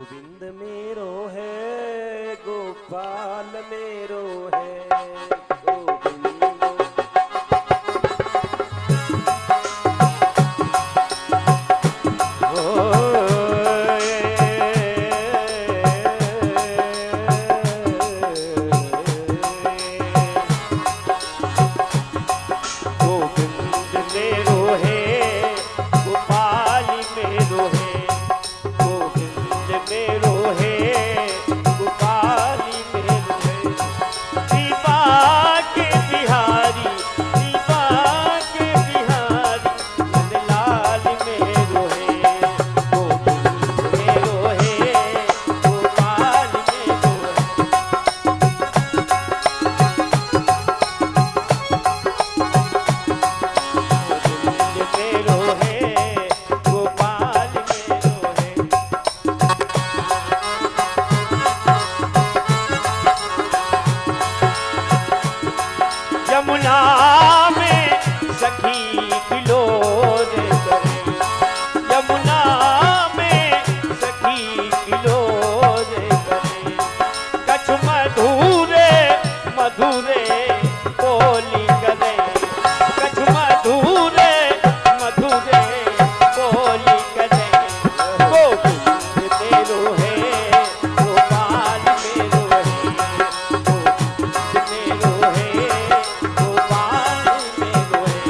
गोविंद मेरो है गोपाल मेरो है गोविंद। यमुना में सखी किलोर करे, यमुना में सखी किलोर करे। कछ मधुरे मधुरे बोली करे, कछ मधुरे मधुरे बोली करे। गोविंद मेरो है गोपाल मेरो है, गोविंद मेरो है गोपाल मेरो है।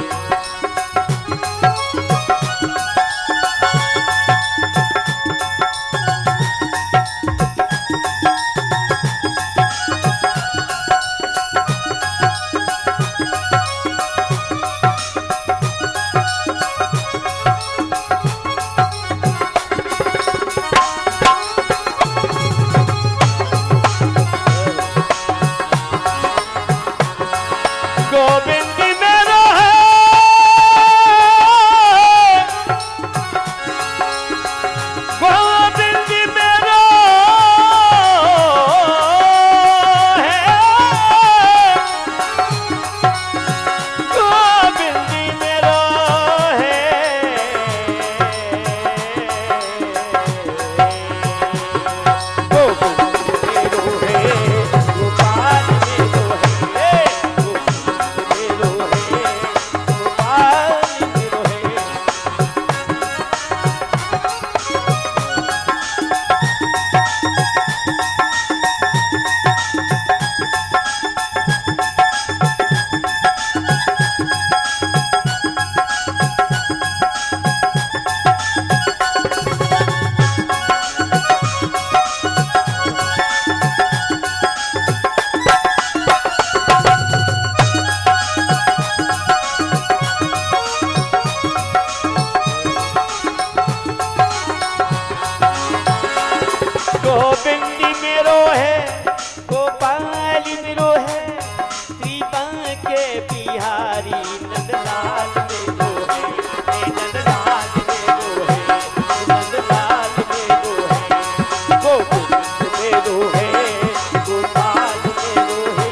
गोविंद मेरो है, गोविंद मेरो है, गोविंद मेरो है। गोविंद मेरो है गोपाल मेरो है, मेरो है गोपाल मेरो है। गोविंद मेरो है गोपाल मेरो है, त्रिभा के बिहारी नंदलाल मेरो है, नंदलाल मेरो है, नंदलाल मेरो है। गोविंद मेरो है गोपाल मेरो है।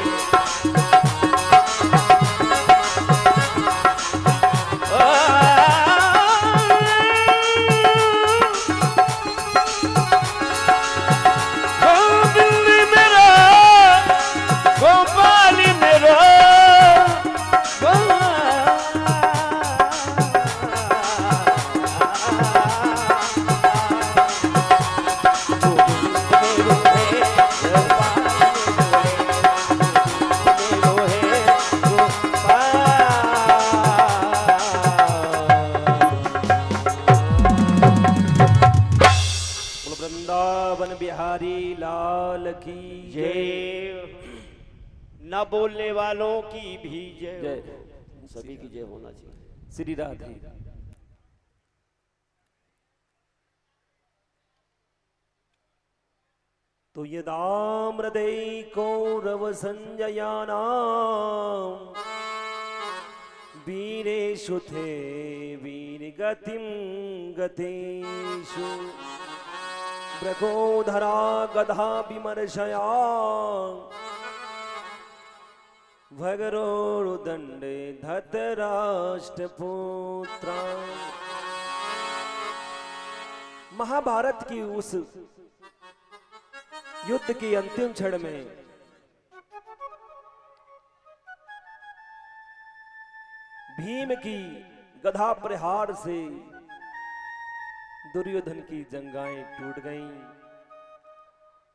गोविंद मेरो गोपाल मेरो वृंदावन बिहारी लाल की जय। न बोलने वालों की भी जय। जय। सभी की जय होना चाहिए। श्री राधे। तो यदामृदै कौरव संजयानां वीरेषु थे वीरगतिं गतेषु ब्रकोधरा गधा विमर्शया भगरोरुदंडे धतराष्ट्रपुत्रा। महाभारत की उस युद्ध के अंतिम क्षण में भीम की गधा प्रहार से दुर्योधन की जंगाएं टूट गईं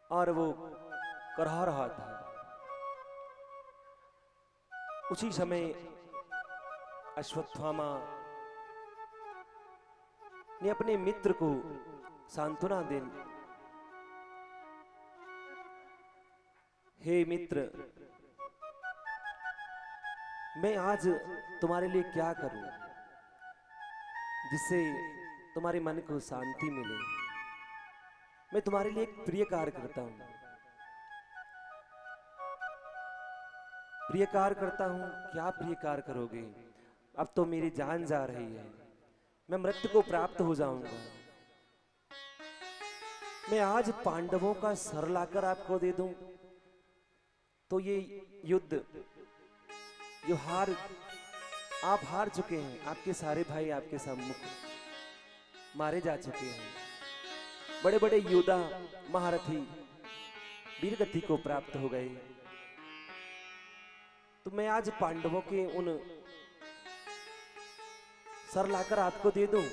और वो करहा रहा था। उसी समय अश्वत्थामा ने अपने मित्र को सांत्वना दी। हे मित्र, मैं आज तुम्हारे लिए क्या करूं जिससे तुम्हारे मन को शांति मिले। मैं तुम्हारे लिए एक प्रिय कार्य करता हूं। प्रिय कार्य करता हूं, क्या प्रिय कार्य करोगे? अब तो मेरी जान जा रही है, मैं मृत्यु को प्राप्त हो जाऊंगा। मैं आज पांडवों का सर लाकर आपको दे दूं तो ये युद्ध जो आप हार चुके हैं, आपके सारे भाई आपके सम्मुख मारे जा चुके हैं। बड़े बड़े योद्धा महारथी वीरगति को प्राप्त हो गए। तो मैं आज पांडवों के उन सर लाकर आपको दे दूं।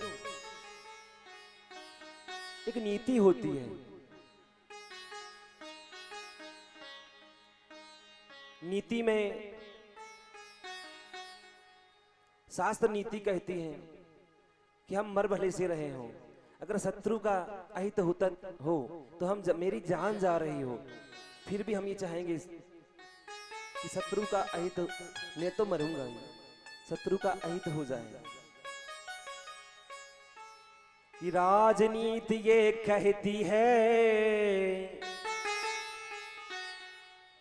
एक नीति होती है, नीति में शास्त्र नीति कहती है कि हम मर भले से रहे हों, अगर शत्रु का अहित होता हो तो हम मेरी जान जा रही हो फिर भी हम ये चाहेंगे कि शत्रु का अहित, मैं तो मरूंगा ही, शत्रु का अहित हो जाए। कि राजनीति ये कहती है,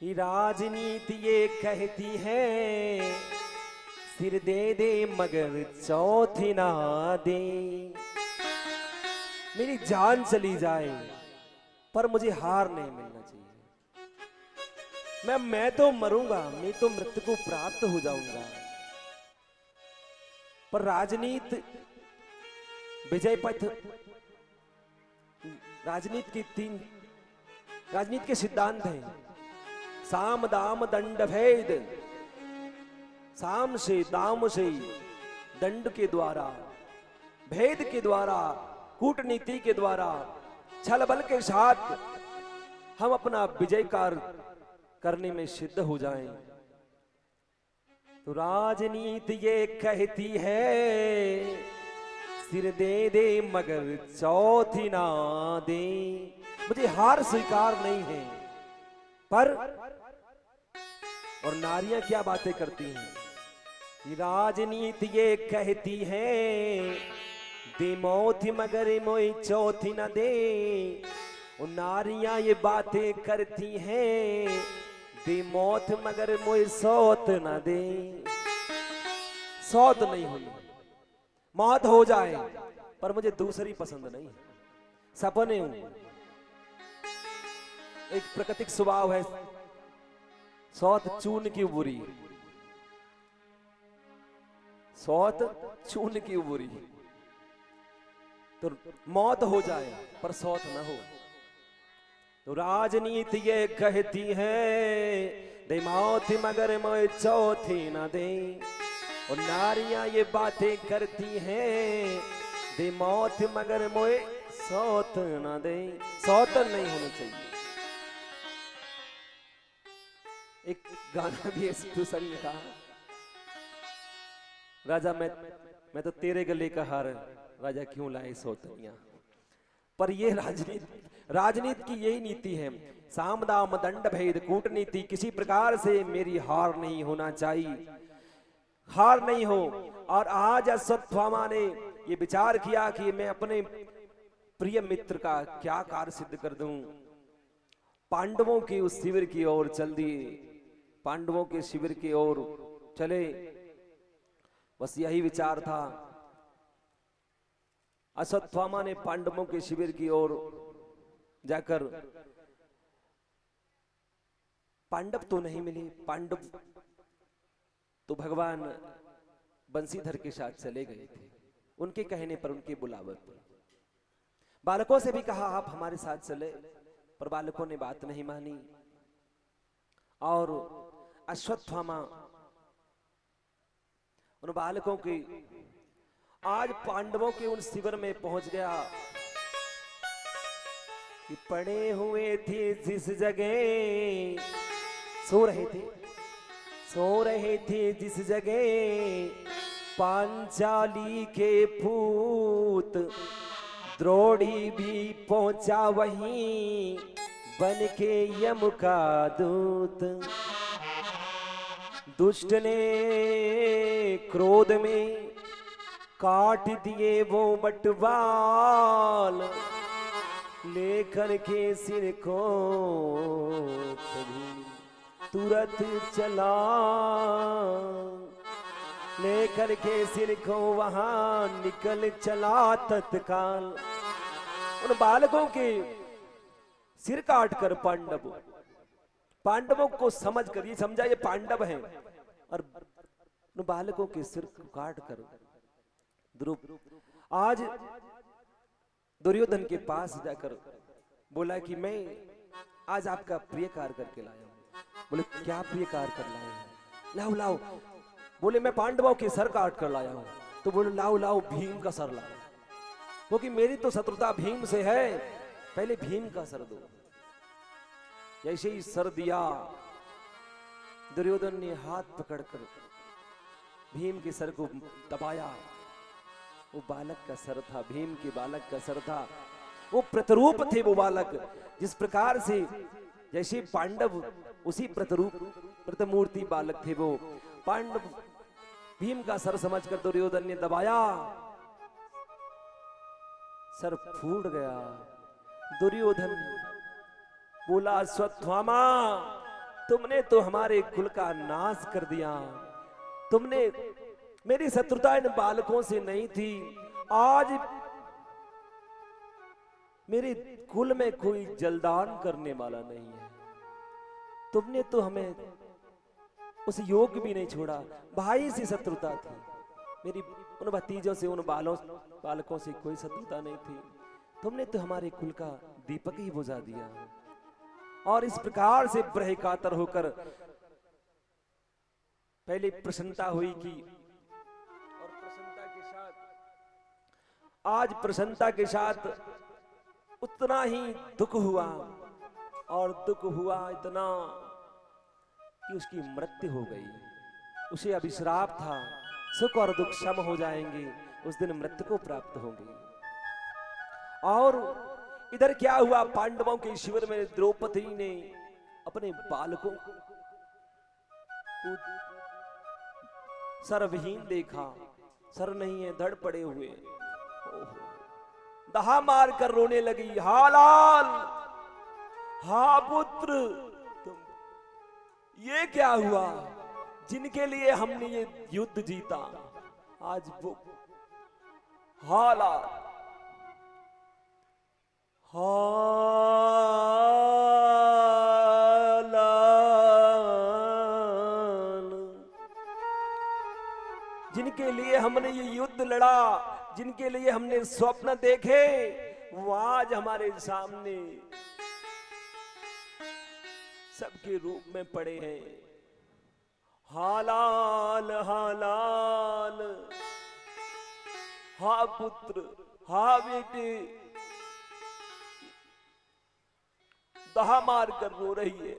कि राजनीति ये कहती है, सिर दे दे मगर चौथी ना दे। मेरी जान चली जाए पर मुझे हार नहीं मिलना चाहिए। मैं तो मरूंगा, मैं तो मृत्यु को प्राप्त हो जाऊंगा, पर राजनीति विजय पथ, राजनीति के सिद्धांत हैं साम दाम दंड भेद। साम से दाम से दंड के द्वारा, भेद के द्वारा, कूटनीति के द्वारा, छल बल के साथ हम अपना विजय कार्य करने में सिद्ध हो जाएं। तो राजनीति ये कहती है, सिर दे दे मगर चौथी ना दे। मुझे हार स्वीकार नहीं है, पर और नारियां क्या बातें करती हैं कि राजनीति ये कहती है, दे मौत मगर मोई चौथी न दे। और नारियां ये बातें करती हैं, दे मौत मगर मोई सौत न दे। सौत नहीं होनी, मौत हो जाए पर मुझे दूसरी पसंद नहीं। सपने हूं, एक प्राकृतिक स्वभाव है, सौत चून की बुरी, सौत चून की बुरी। तो मौत हो जाए पर सौत न हो। तो राजनीति ये कहती है, दे मौत मगर मोए चौथी न दे। और नारियां ये बातें करती हैं, दे मौत मगर मोए सौत न दे। सौत नहीं होनी चाहिए। एक गाना भी है संग का, राजा मैं तो तेरे गले का हार, राजा क्यों लाए सौतनिया। पर ये राजनीति की यही नीति है, साम दाम दंड भेद कूटनीति। किसी प्रकार से मेरी हार नहीं होना चाहिए, हार नहीं हो। और आज अश्वत्थामा ने ये विचार किया कि मैं अपने प्रिय मित्र का क्या कार्य सिद्ध कर दूं। पांडवों के उस शिविर की ओर चल दिए, पांडवों के शिविर की ओर चले। बस यही विचार था। अश्वत्थामा ने पांडवों के शिविर की ओर जाकर, पांडव तो नहीं मिले, पांडव तो भगवान बंसीधर के साथ चले गए थे, उनके कहने पर, उनके बुलावे पर। बालकों से भी कहा आप हमारे साथ चले, पर बालकों ने बात नहीं मानी और अश्वत्थामा उन बालकों की आज पांडवों के उन शिविर में पहुंच गया कि पड़े हुए थे जिस जगह सो रहे थे जिस जगह पांचाली के पूत द्रोणी भी पहुंचा वहीं बन के यम का दूत। दुष्ट ने क्रोध में काट दिए वो बटवाल लेकर के सिर को तुरंत चला लेकर के सिर को वहां निकल चला तत्काल। उन बालकों के सिर काट कर पांडवों को समझ कर ये समझा ये पांडव हैं और उन बालकों के सिर को काट कर ध्रुव आज दुर्योधन के पास जाकर बोला कि मैं आज आपका प्रिय कार्य करके लाया हूं। बोले क्या प्रिय कार्य कर लाए हैं? लाओ लाओ। बोले मैं पांडवों के सर काट कर लाया हूं। तो बोले लाओ लाओ भीम का सर लाओ, क्योंकि मेरी तो शत्रुता भीम से है, पहले भीम का सर दो। जैसे ही सर दिया दुर्योधन ने हाथ पकड़कर भीम के सर को दबाया। वो बालक का सर था, भीम के बालक का सर था। वो प्रतिरूप थे वो बालक, जिस प्रकार से जैसे पांडव उसी प्रतिमूर्ति बालक थे वो पांडव। भीम का सर समझकर दुर्योधन ने दबाया, सर फूट गया। दुर्योधन बोला अश्वत्थामा तुमने तो हमारे कुल का नाश कर दिया, तुमने मेरी शत्रुता इन बालकों से नहीं थी, आज मेरे कुल में कोई जलदान करने वाला नहीं है, तुमने तो हमें उस योग भी नहीं छोड़ा। भाई से शत्रुता थी मेरी, उन भतीजों से उन बालकों से कोई शत्रुता नहीं थी, तुमने तो हमारे कुल का दीपक ही बुझा दिया। और इस प्रकार से ब्रह कातर होकर पहले प्रसन्नता हुई कि और प्रसन्नता के साथ आज प्रसन्नता के साथ उतना ही दुख हुआ, और दुख हुआ इतना कि उसकी मृत्यु हो गई। उसे अभिश्राप था, सुख और दुख सम हो जाएंगे, उस दिन मृत्यु को प्राप्त होंगे। और इधर क्या हुआ, पांडवों के शिविर में द्रौपदी ने अपने बालकों को सरविहीन देखा, सर नहीं है, धड़ पड़े हुए, दहा मार कर रोने लगी, हा लाल हा पुत्र तुम ये क्या हुआ, जिनके लिए हमने ये युद्ध जीता आज वो हा लाल जिनके लिए हमने ये युद्ध लड़ा, जिनके लिए हमने स्वप्न देखे, वो आज हमारे सामने सबके रूप में पड़े हैं। हालाल हालाल, हा पुत्र हा बेटे, दहा मार कर रो रही है।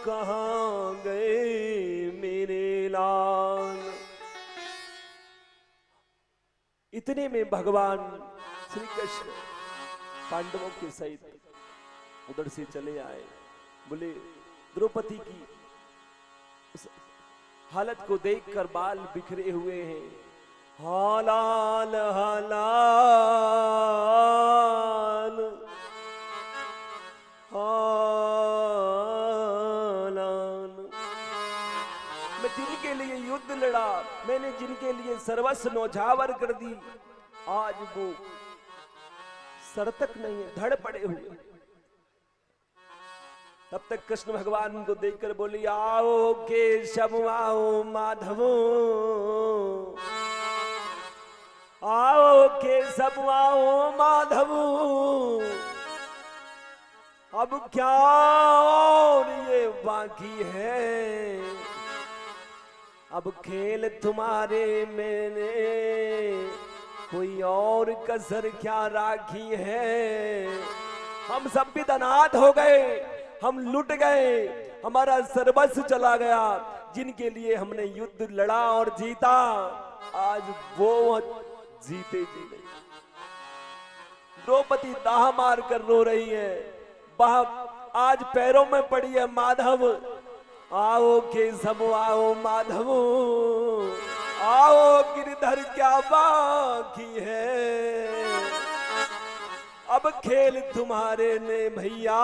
कहाँ गए मेरे लाल। इतने में भगवान श्री कृष्ण पांडवों के सहित उधर से चले आए। बोले द्रौपदी की उस हालत को देखकर बाल बिखरे हुए हैं। हालाल हालाल हालाल, मैं जिनके लिए युद्ध लड़ा, मैंने जिनके लिए सर्वस्व नौछावर कर दी, आज वो सर तक नहीं है, धड़ पड़े हुए। तब तक कृष्ण भगवान को देखकर बोली, आओ केशव आओ माधवो, आओ केशव आओ माधव, अब क्या और ये बाकी है, अब खेल तुम्हारे मैंने कोई और कसर क्या राखी है। हम सब भी अनाथ हो गए, हम लुट गए, हमारा सर्वस्व चला गया। जिनके लिए हमने युद्ध लड़ा और जीता, आज वो जीते जी नहीं। द्रौपदी दाह मार कर रो रही है, आज पैरों में पड़ी है माधव। आओ केशव आओ माधव, आओ गिरधर क्या बाकी है, अब खेल तुम्हारे ने भैया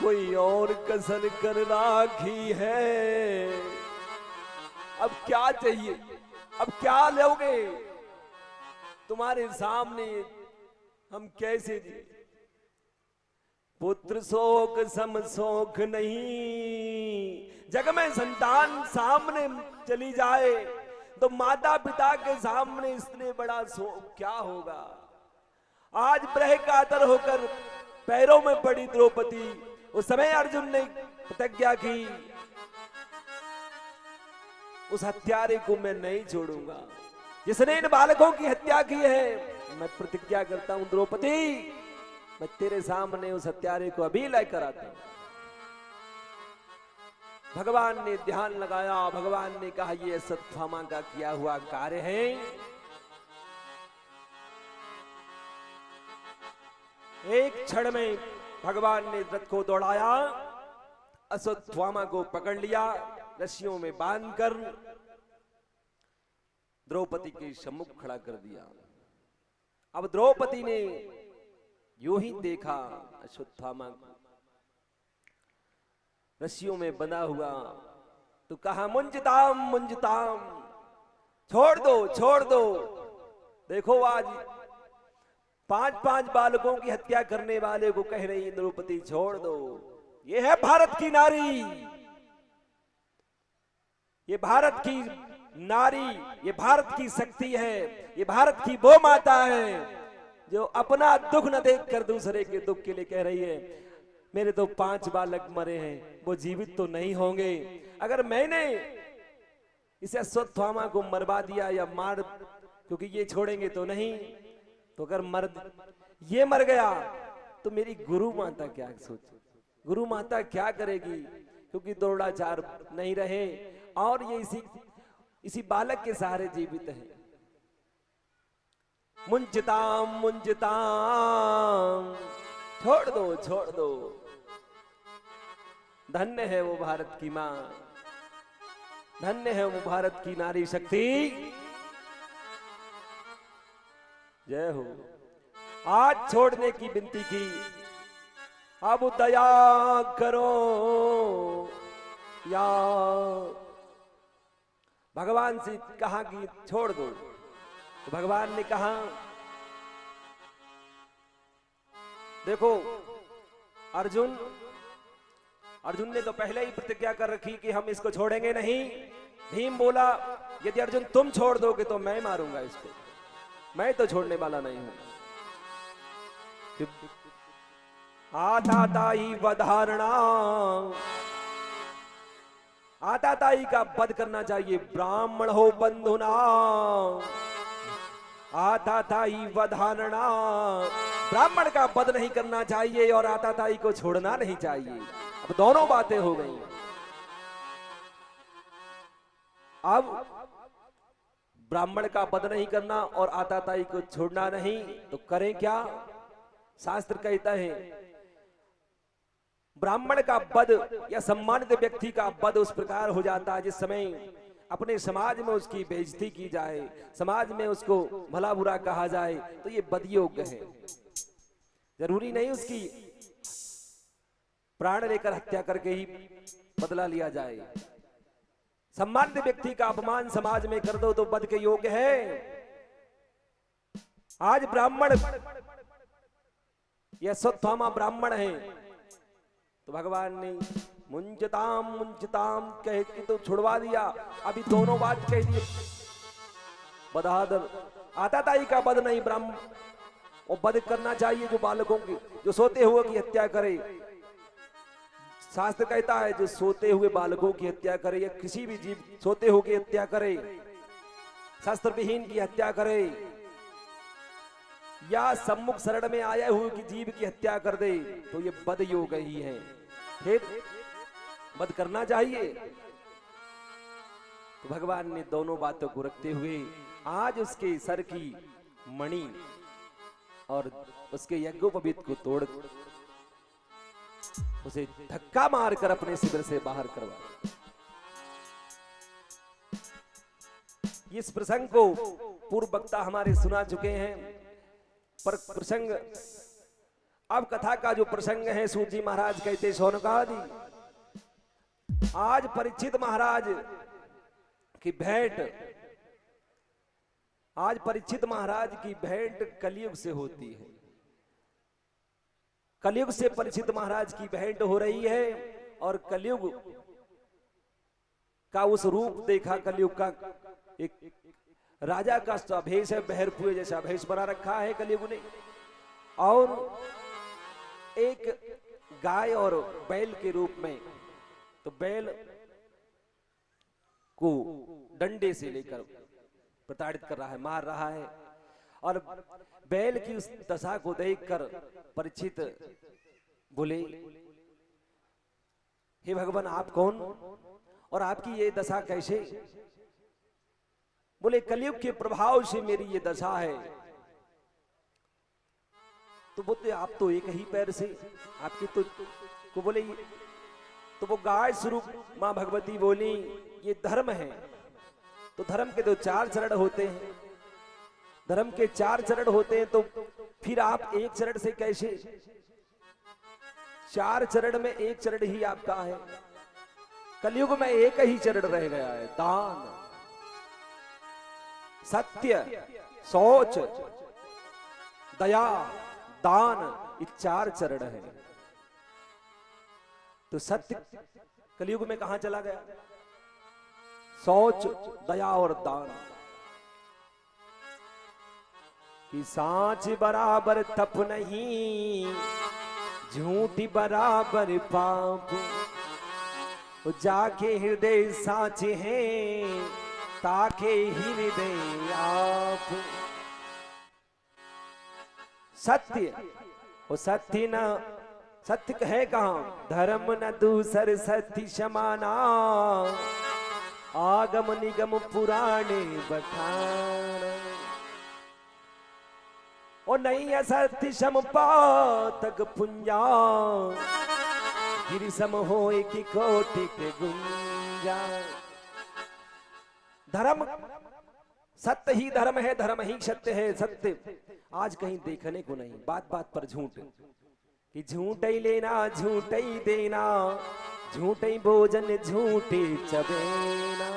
कोई और कसर कर राखी है। अब क्या चाहिए, अब क्या लोगे, तुम्हारे सामने हम कैसे जी। पुत्र शोक सम शोक नहीं, जग में संतान सामने चली जाए तो माता पिता के सामने इसने बड़ा शोक क्या होगा। आज ब्रह कातर होकर पैरों में पड़ी द्रौपदी, उस समय अर्जुन ने प्रतिज्ञा की, उस हत्यारे को मैं नहीं छोड़ूंगा जिसने इन बालकों की हत्या की है। मैं प्रतिज्ञा करता हूं द्रौपदी, मैं तेरे सामने उस हत्यारे को अभी लेकर आता हूं। भगवान ने ध्यान लगाया, भगवान ने कहा यह सत्यभामा का किया हुआ कार्य है। एक क्षण में भगवान ने रथ को दौड़ाया, अश्वत्थामा को पकड़ लिया, रस्सियों में बांधकर द्रौपदी के सम्मुख खड़ा कर दिया। अब द्रौपदी ने यूं ही देखा अश्वत्थामा को रस्सियों में बंधा हुआ, तो कहा मुंजताम मुंजताम, छोड़ दो छोड़ दो। देखो आज 5-5 बालकों की हत्या करने वाले को कह रही द्रौपदी छोड़ दो। ये है भारत की नारी, ये भारत की नारी, ये भारत की शक्ति है, ये भारत की वो माता है जो अपना दुख न देखकर दूसरे के दुख के लिए कह रही है मेरे तो 5 बालक मरे हैं, वो जीवित तो नहीं होंगे। अगर मैंने इसे अश्वत्थामा को मरवा दिया या मार, क्योंकि ये छोड़ेंगे तो नहीं, तो अगर ये मर गया तो मेरी गुरु माता क्या सोचे, गुरु माता क्या करेगी, क्योंकि द्रोणाचार्य नहीं रहे और ये इसी बालक के सहारे जीवित है। मुंजताम मुंजताम, छोड़ दो छोड़ दो। धन्य है वो भारत की मां, धन्य है वो भारत की नारी शक्ति। जय हो। आज छोड़ने की विनती की, अब दया करो या भगवान से कहा कि छोड़ दो, तो भगवान ने कहा देखो अर्जुन ने तो पहले ही प्रतिज्ञा कर रखी कि हम इसको छोड़ेंगे नहीं। भीम बोला यदि अर्जुन तुम छोड़ दोगे तो मैं मारूंगा इसको, मैं तो छोड़ने वाला नहीं हूं। आताताई वधारणा, आताताई का वध करना चाहिए, ब्राह्मण हो बंधुना। आताताई वधारणा, ब्राह्मण का वध नहीं करना चाहिए और आताताई को छोड़ना नहीं चाहिए। अब दोनों बातें हो गई। अब ब्राह्मण का वध नहीं करना और आताताई को छोड़ना नहीं, तो करें क्या। शास्त्र कहता है ब्राह्मण का वध या सम्मानित व्यक्ति का वध उस प्रकार हो जाता है जिस समय अपने समाज में उसकी बेइज्जती की जाए, समाज में उसको भला बुरा कहा जाए, तो ये बदयोग्य है। जरूरी नहीं उसकी प्राण लेकर हत्या करके ही बदला लिया जाए। सम्मानित व्यक्ति का अपमान समाज में कर दो तो वध के योग्य है। आज ब्राह्मण यह अश्वत्थामा ब्राह्मण है, तो भगवान ने मुंजताम कह के तो छुड़वा दिया। अभी दोनों बात कह दिए, बदहादर आताताई का वध नहीं, ब्राह्मण और वध करना चाहिए जो बालकों की, जो सोते हुए की हत्या करे। शास्त्र कहता है जो सोते हुए बालकों की हत्या करे या किसी भी जीव सोते हुए की हत्या करे, शस्त्र विहीन की हत्या करे या सम्मुख शरण में आए हुए की जीव की हत्या कर दे तो ये बद योग ही है, फिर बद करना चाहिए। तो भगवान ने दोनों बातों को रखते हुए आज उसके सर की मणि और उसके यज्ञोपवीत को तोड़ उसे धक्का मारकर अपने शिविर से बाहर करवा। इस प्रसंग को पूर्व वक्ता हमारे सुना चुके हैं, पर प्रसंग अब कथा का जो प्रसंग है, सूत जी महाराज कहते शौनकादि, आज परीक्षित महाराज की भेंट, आज परीक्षित महाराज की भेंट कलयुग से होती है। कलयुग से परीक्षित महाराज की भेंट हो रही है और कलयुग का उस रूप देखा, कलयुग का एक राजा का भेष है, बहरपुए जैसा भेष बना रखा है कलयुग ने, और एक गाय और बैल के रूप में। तो बैल को डंडे से लेकर प्रताड़ित कर रहा है, मार रहा है, और बैल की उस दशा को देखकर परीक्षित बोले, हे भगवान आप कौन और आपकी ये दशा कैसे? बोले कलयुग के प्रभाव से मेरी ये दशा है। तो बोलते आप तो एक ही पैर से आपकी तो बोले, तो वो गाय स्वरूप मां भगवती बोली ये धर्म है। तो धर्म के तो 4 चरण होते हैं, धर्म के 4 चरण होते हैं, तो फिर आप एक चरण से कैसे? 4 चरण में एक चरण ही आपका है। कलयुग में एक ही चरण रह गया है, दान, सत्य, शौच, दया, दान, ये 4 चरण है। तो सत्य कलयुग में कहां चला गया? शौच, दया और दान। कि सांच बराबर तप नहीं, झूठी बराबर पाप, जाके हृदय सांच है, ताके हृदय आप। सत्य, वो सत्य न सत्य है कहां? धर्म न दूसर सत्य समाना, आगम निगम पुराणे बखाना। और नहीं असत्य सम पातक पुंजा, गिरि सम होए कि कोटि के गुंजा। धर्म सत्य ही धर्म है, धर्म ही सत्य है। सत्य आज कहीं देखने को नहीं, बात बात पर झूठ, कि झूठ ही लेना झूठ ही देना, झूठ ही भोजन झूठे चबेना।